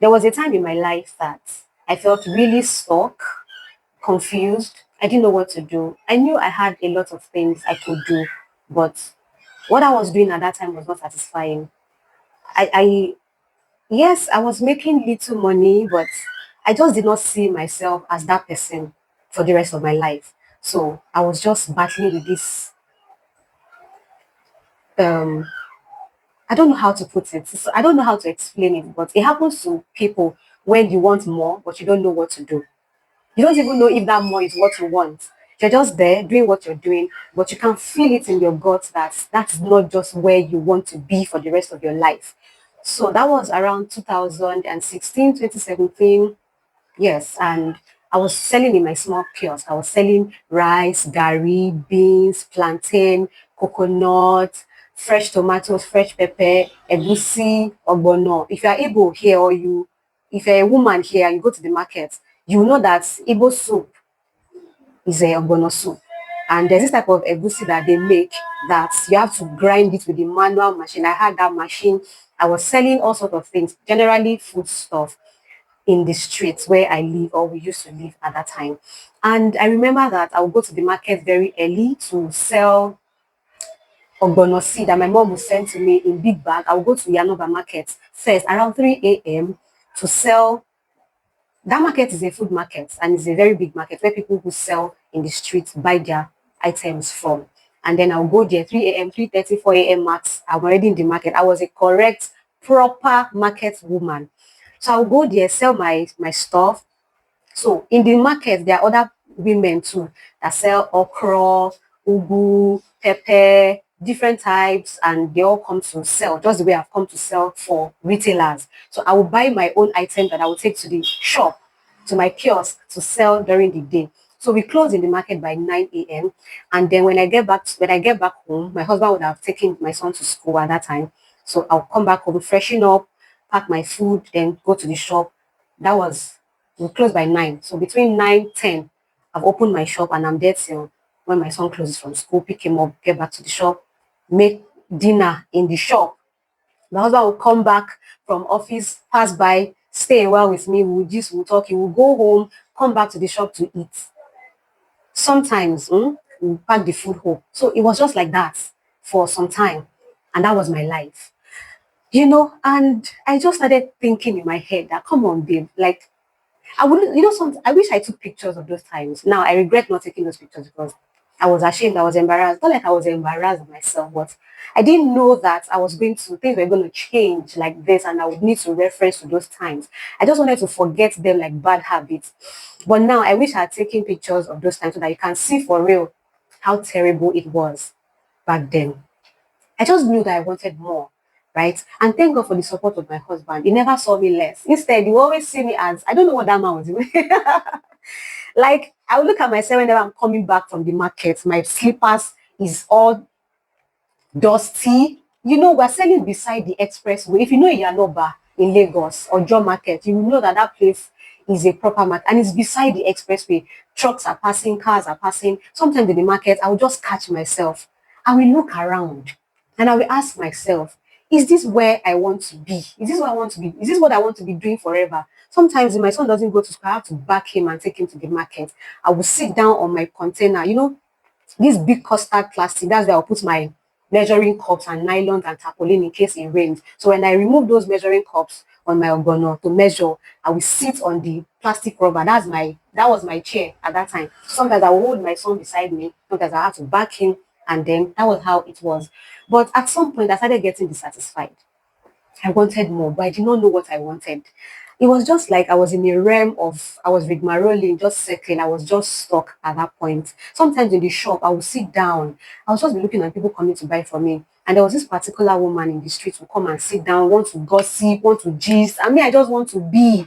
There was a time in my life that I felt really stuck, confused. I didn't know what to do. I knew I had a lot of things I could do, but what I was doing at that time was not satisfying. I yes, I was making little money, but I just did not see myself as that person for the rest of my life. So I was just battling with this. Um, I don't know how to put it. So I don't know how to explain it, but it happens to people when you want more, but you don't know what to do. You don't even know if that more is what you want. You're just there doing what you're doing, but you can feel it in your guts that that's not just where you want to be for the rest of your life. So that was around 2016, 2017. Yes, and I was selling in my small kiosk. I was selling rice, gari, beans, plantain, coconut, fresh tomatoes, fresh pepper, egusi, ogbono. If you are able here or if you're a woman here and you go to the market, you know that Igbo soup is a ogbono soup. And there's this type of egusi that they make that you have to grind it with the manual machine. I had that machine. I was selling all sorts of things, generally food stuff in the streets where I live or we used to live at that time. And I remember that I would go to the market very early to sell ogbono seed that my mom would send to me in big bag. I would go to Yanova market first around 3 a.m. to sell. That market is a food market and it's a very big market where people who sell in the streets buy their items from. And then I'll go there 3 a.m., 3:30, 4 a.m. max. I'm already in the market. I was a correct, proper market woman. So I'll go there, sell my stuff. So in the market, there are other women too that sell okra, ugu, pepper, different types, and they all come to sell, just the way I've come to sell for retailers. So I will buy my own item that I will take to the shop, to my kiosk to sell during the day. So we close in the market by 9 a.m. And then when I get back home, my husband would have taken my son to school at that time. So I'll come back home, freshen up, pack my food, then go to the shop. That was we close by 9. So between 9, 10, I've opened my shop and I'm there till when my son closes from school, pick him up, get back to the shop, make dinner in the shop. My husband will come back from office, pass by, stay a while with me, we'll talk, he will go home, come back to the shop to eat. Sometimes we'll pack the food home. So it was just like that for some time. And that was my life. And I just started thinking in my head that, come on, babe, like I wouldn't, I wish I took pictures of those times. Now I regret not taking those pictures because I was ashamed, I was embarrassed. Not like I was embarrassed of myself, but I didn't know that things were going to change like this and I would need to reference to those times. I just wanted to forget them like bad habits. But now I wish I had taken pictures of those times so that you can see for real how terrible it was back then. I just knew that I wanted more, right? And thank God for the support of my husband. He never saw me less. Instead, he will always see me as I don't know what that man was doing. Like I would look at myself whenever I'm coming back from the market, my slippers is all dusty. We're selling beside the expressway. If you know Yanoba in Lagos or John Market, you will know that that place is a proper market and it's beside the expressway. Trucks are passing, cars are passing. Sometimes in the market, I will just catch myself. I will look around and I will ask myself, is this where I want to be? Is this what I want to be? Is this what I want to be doing forever? Sometimes if my son doesn't go to school, I have to back him and take him to the market. I will sit down on my container, this big custard plastic, that's where I'll put my measuring cups and nylons and tarpaulin in case it rains. So when I remove those measuring cups on my ogono to measure, I will sit on the plastic rubber. That was my chair at that time. Sometimes I will hold my son beside me, sometimes I have to back him, and then that was how it was. But at some point I started getting dissatisfied. I wanted more, but I did not know what I wanted. It was just like I was in a realm of, I was rigmaroling, just circling. I was just stuck at that point. Sometimes in the shop, I would sit down. I was just be looking at people coming to buy from me. And there was this particular woman in the street who come and sit down, want to gossip, want to gist. I mean, I just want to be.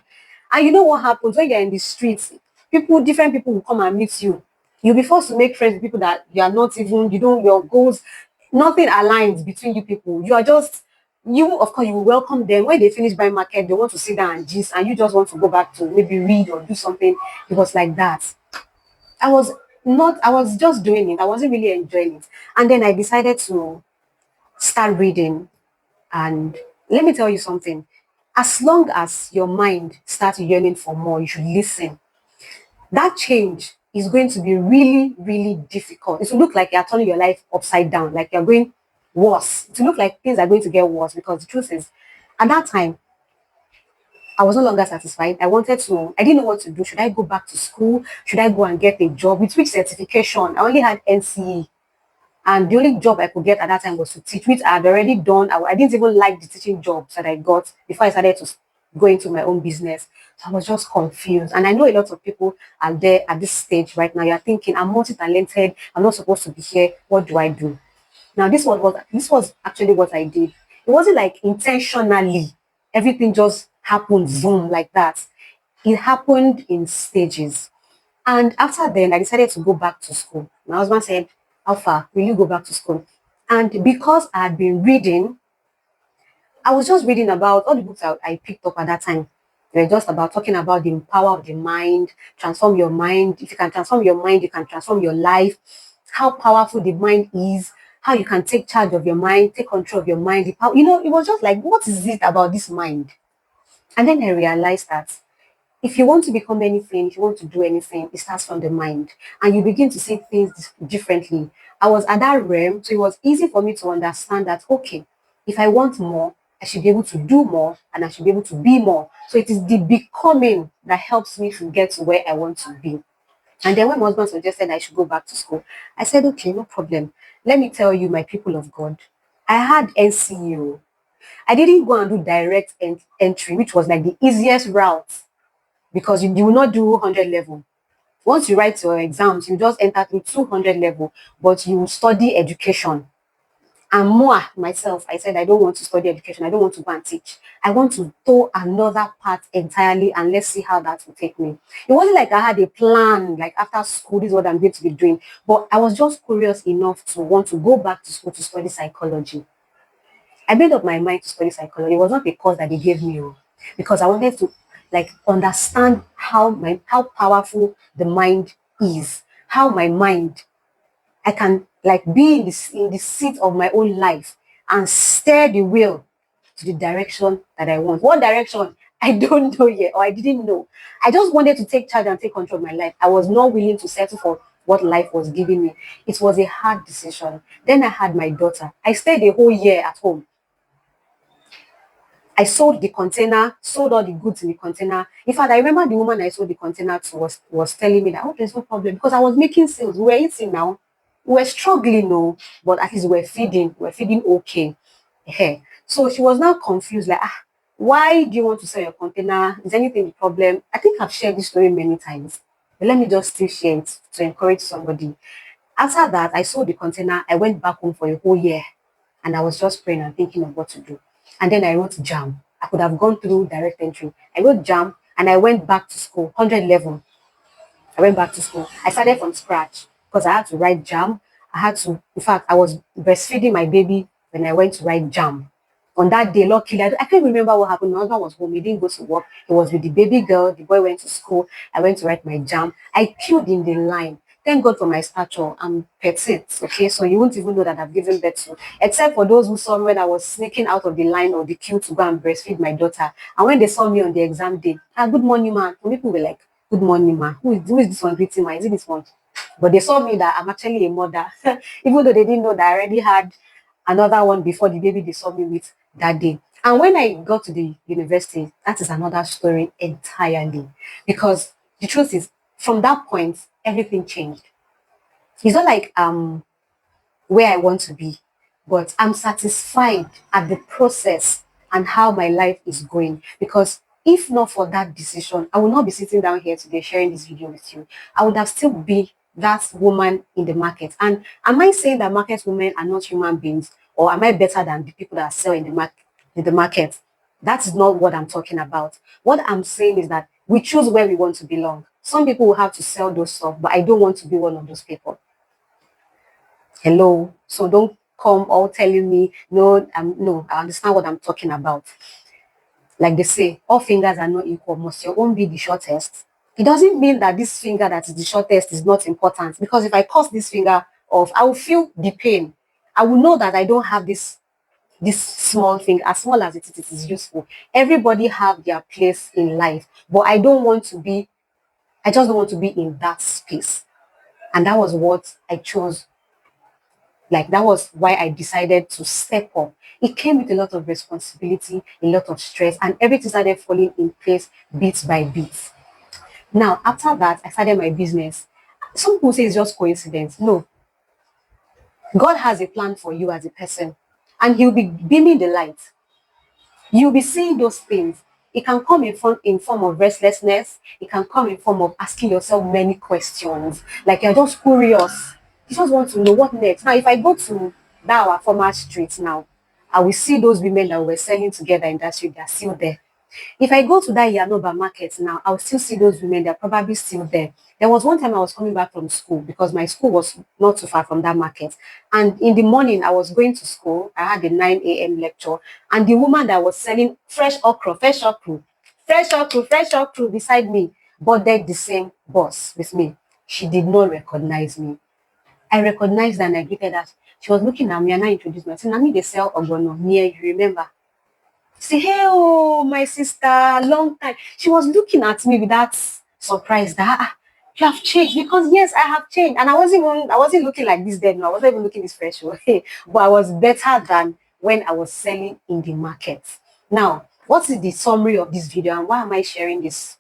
And you know what happens when you're in the streets? Different people will come and meet you. You'll be forced to make friends with people that you are not even, your goals, nothing aligns between you people. You are just of course, you will welcome them. When they finish buying market, they want to sit down and gist, and you just want to go back to maybe read or do something. It was like that. I was just doing it. I wasn't really enjoying it. And then I decided to start reading. And let me tell you something. As long as your mind starts yearning for more, you should listen. That change is going to be really, really difficult. It will look like you're turning your life upside down, like you're going worse. It will look like things are going to get worse because the truth is, at that time, I was no longer satisfied. I didn't know what to do. Should I go back to school? Should I go and get a job? With which certification? I only had NCE. And the only job I could get at that time was to teach, which I had already done. I didn't even like the teaching jobs that I got before I started to go into my own business. So I was just confused. And I know a lot of people are there at this stage right now. You're thinking, I'm multi-talented. I'm not supposed to be here. What do I do? Now, this was actually what I did. It wasn't like intentionally. Everything just happened, boom, like that. It happened in stages. And after then, I decided to go back to school. My husband said, Alpha, will you go back to school? And because I had been reading, I was just reading about all the books I picked up at that time. They were just about talking about the power of the mind, transform your mind. If you can transform your mind, you can transform your life. How powerful the mind is, how you can take charge of your mind, take control of your mind. It was just like, what is it about this mind? And then I realized that if you want to become anything, if you want to do anything, it starts from the mind and you begin to see things differently. I was at that realm, so it was easy for me to understand that, okay, if I want more, I should be able to do more and I should be able to be more. So it is the becoming that helps me to get to where I want to be. And then when my husband suggested I should go back to school, I said, okay, no problem. Let me tell you, my people of God, I had NCU. I didn't go and do direct entry, which was like the easiest route because you will not do 100 level. Once you write your exams, you just enter through 200 level, but you study education. And more myself, I said, I don't want to study education. I don't want to go and teach. I want to do another part entirely and let's see how that will take me. It wasn't like I had a plan, like after school, this is what I'm going to be doing. But I was just curious enough to want to go back to school to study psychology. I made up my mind to study psychology. It was not a course that they gave me, because I wanted to like understand how powerful the mind is, how my mind I can like be in the seat of my own life and steer the wheel to the direction that I want. What direction? I don't know yet, or I didn't know. I just wanted to take charge and take control of my life. I was not willing to settle for what life was giving me. It was a hard decision. Then I had my daughter. I stayed a whole year at home. I sold the container, sold all the goods in the container. In fact, I remember the woman I sold the container to was telling me that, oh, there's no problem because I was making sales. We were eating now. We were struggling, no, but at least we were feeding okay. So she was now confused, like, why do you want to sell your container? Is anything the problem? I think I've shared this story many times, but let me just still share it to encourage somebody. After that, I sold the container. I went back home for a whole year and I was just praying and thinking of what to do. And then I wrote JAM. I could have gone through direct entry. I wrote JAM and I went back to school, 100 level. I went back to school. I started from scratch because I had to write JAM. In fact, I was breastfeeding my baby when I went to write JAM. On that day, luckily, I can't remember what happened. My husband was home. He didn't go to work. He was with the baby girl. The boy went to school. I went to write my JAM. I queued in the line. Thank God for my stature. I'm petite, okay? So you won't even know that I've given birth to. Except for those who saw me when I was sneaking out of the line or the queue to go and breastfeed my daughter. And when they saw me on the exam day, good morning, man. Some people were like, good morning, man. Who is this one greeting, man? Is it this one? But they saw me that I'm actually a mother. Even though they didn't know that I already had another one before the baby they saw me with that day. And when I got to the university, that is another story entirely. Because the truth is, from that point, everything changed. It's not like where I want to be, but I'm satisfied at the process and how my life is going. Because if not for that decision, I would not be sitting down here today sharing this video with you. I would have still be that woman in the market. And am I saying that market women are not human beings, or am I better than the people that sell in the market? In the market? That's not what I'm talking about. What I'm saying is that we choose where we want to belong. Some people will have to sell those stuff, but I don't want to be one of those people. Hello. So don't come all telling me, no, no, I understand what I'm talking about. Like they say, all fingers are not equal. Must your own be the shortest? It doesn't mean that this finger that is the shortest is not important. Because if I cut this finger off, I will feel the pain. I will know that I don't have this this small thing, as small as it is useful. Everybody have their place in life, but I just don't want to be in that space. And that was what I chose. Like, that was why I decided to step up. It came with a lot of responsibility, a lot of stress, and everything started falling in place bit by bit. Now, after that, I started my business. Some people say it's just coincidence. No, God has a plan for you as a person, and He'll be beaming the light. You'll be seeing those things. It can come in form of restlessness. It can come in form of asking yourself many questions. Like, you're just curious. You just want to know what next. Now, if I go to that our former street now, I will see those women that were selling together in that street. They're still there. If I go to that Yanoba market now, I'll still see those women. They're probably still there. There was one time I was coming back from school because my school was not too far from that market. And in the morning, I was going to school. I had a 9 a.m. lecture. And the woman that was selling fresh okra beside me boarded the same bus with me. She did not recognize me. I recognized her and I greeted her. She was looking at me and I introduced myself. I mean, they sell ogbono near you, remember? Say, hey, oh, my sister, long time. She was looking at me with that surprise that you have changed, because yes, I have changed. And I wasn't looking like this then. No, I wasn't even looking this fresh. Okay. But I was better than when I was selling in the market. Now, what is the summary of this video and why am I sharing this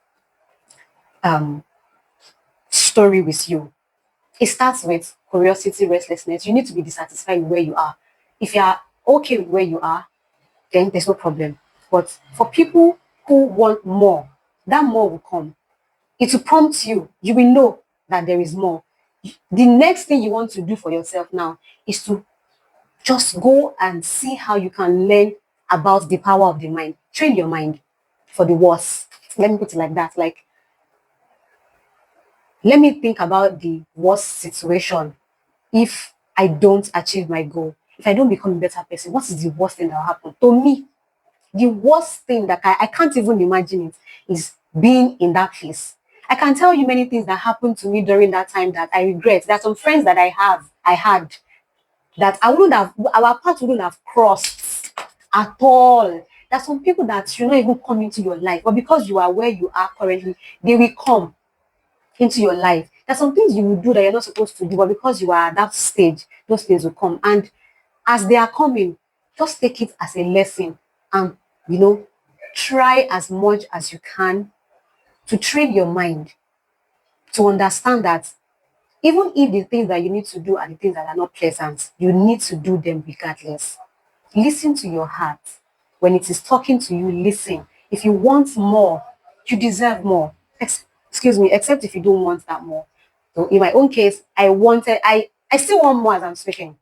um story with you? It starts with curiosity, restlessness. You need to be dissatisfied with where you are. If you are okay with where you are, then there's no problem. But for people who want more, that more will come. It will prompt you. You will know that there is more. The next thing you want to do for yourself now is to just go and see how you can learn about the power of the mind. Train your mind for the worst. Let me put it like that. Like, let me think about the worst situation if I don't achieve my goal. If I don't become a better person, what is the worst thing that will happen to me? The worst thing that I can't even imagine it is being in that place. I can tell you many things that happened to me during that time that I regret. There are some friends that I had that I wouldn't have, our path wouldn't have crossed at all. There are some people that should not even come into your life, but because you are where you are currently, they will come into your life. There's some things you will do that you're not supposed to do, but because you are at that stage, those things will come. And as they are coming, just take it as a lesson and, you know, try as much as you can to train your mind to understand that even if the things that you need to do are the things that are not pleasant, you need to do them regardless. Listen to your heart. When it is talking to you, listen. If you want more, you deserve more. Excuse me, except if you don't want that more. So in my own case, I still want more as I'm speaking.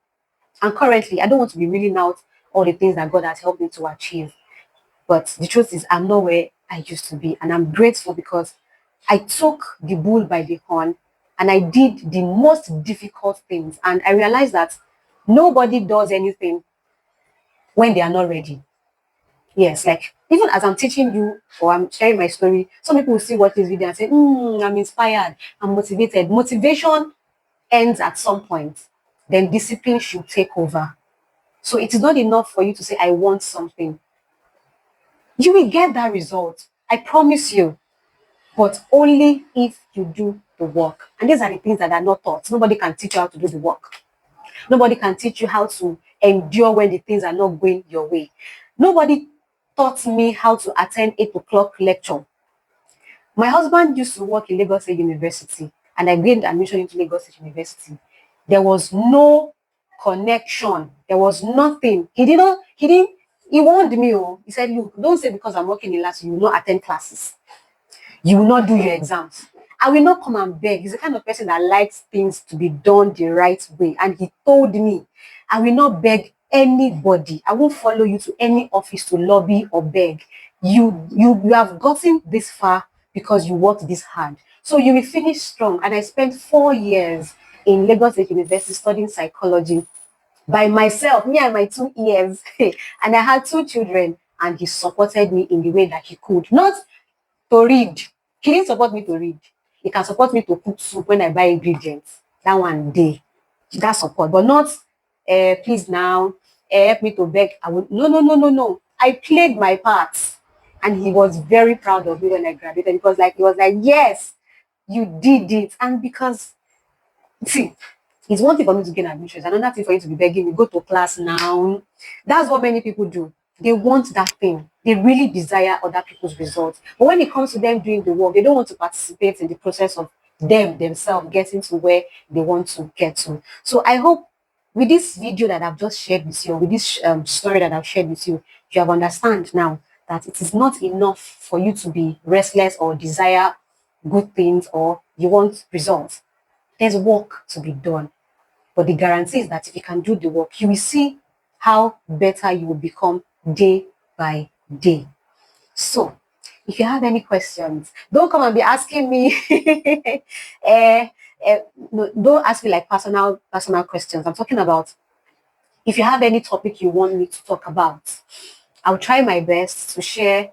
And currently, I don't want to be reeling out all the things that God has helped me to achieve. But the truth is, I'm not where I used to be. And I'm grateful because I took the bull by the horn and I did the most difficult things. And I realized that nobody does anything when they are not ready. Yes, like even as I'm teaching you or I'm sharing my story, some people will see watch this video and say, I'm inspired, I'm motivated. Motivation ends at some point. Then discipline should take over. So it is not enough for you to say, I want something. You will get that result. I promise you. But only if you do the work. And these are the things that are not taught. Nobody can teach you how to do the work. Nobody can teach you how to endure when the things are not going your way. Nobody taught me how to attend 8 o'clock lecture. My husband used to work in Lagos State University, and I gained admission into Lagos State University. There was no connection. There was nothing. He warned me. Oh, he said, look, don't say because I'm working in last, you will not attend classes. You will not do your exams. I will not come and beg. He's the kind of person that likes things to be done the right way. And he told me, I will not beg anybody. I won't follow you to any office to lobby or beg. You have gotten this far because you worked this hard. So you will finish strong. And I spent 4 years in Lagos State University studying psychology by myself, me and my 2 ears. And I had 2 children. And he supported me in the way that he could. Not to read. He didn't support me to read. He can support me to cook soup when I buy ingredients. That one day. That support. But not, please now, help me to beg. I would, no, no, no, no, no. I played my part. And he was very proud of me when I graduated. He was like, yes, you did it. And because, see, it's one thing for me to gain admission. It's another thing for you to be begging me, go to class now. That's what many people do. They want that thing. They really desire other people's results. But when it comes to them doing the work, they don't want to participate in the process of them themselves getting to where they want to get to. So I hope with this video that I've just shared with you, with this story that I've shared with you, you have understand now that it is not enough for you to be restless or desire good things or you want results. There's work to be done. But the guarantee is that if you can do the work, you will see how better you will become day by day. So, if you have any questions, don't come and be asking me. eh, no, don't ask me like personal questions. I'm talking about if you have any topic you want me to talk about. I'll try my best to share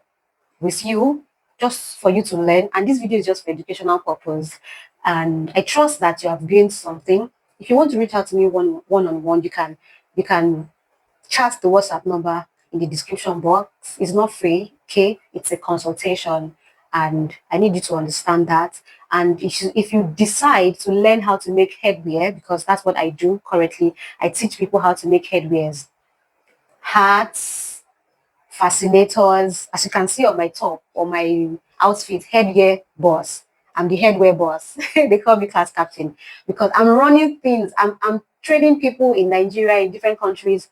with you just for you to learn. And this video is just for educational purpose. And I trust that you have gained something. If you want to reach out to me one on one, you can chat the WhatsApp number in the description box. It's not free, okay? It's a consultation. And I need you to understand that. And if you decide to learn how to make headwear, because that's what I do currently, I teach people how to make headwears, hats, fascinators. As you can see on my top, on my outfit, headwear boss. I'm the headwear boss. They call me class captain because I'm running things. I'm training people in Nigeria, in different countries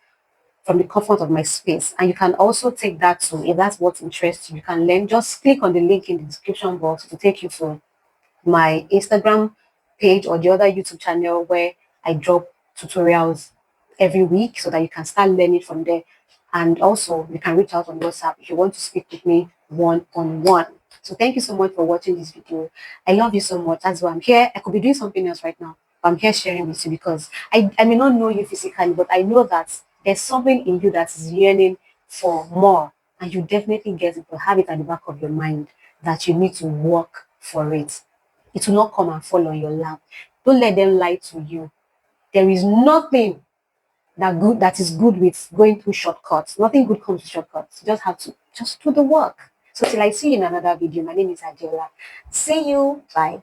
from the comfort of my space. And you can also take that to, if that's what interests you, you can learn. Just click on the link in the description box to take you to my Instagram page or the other YouTube channel where I drop tutorials every week so that you can start learning from there. And also, you can reach out on WhatsApp if you want to speak with me one-on-one. So thank you so much for watching this video. I love you so much. That's why I'm here. I could be doing something else right now. But I'm here sharing with you because I may not know you physically, but I know that there's something in you that is yearning for more. And you definitely get it, but have it at the back of your mind that you need to work for it. It will not come and fall on your lap. Don't let them lie to you. There is nothing that is good with going through shortcuts. Nothing good comes with shortcuts. You just have to just do the work. So till I see you in another video, my name is Adiola. See you. Bye.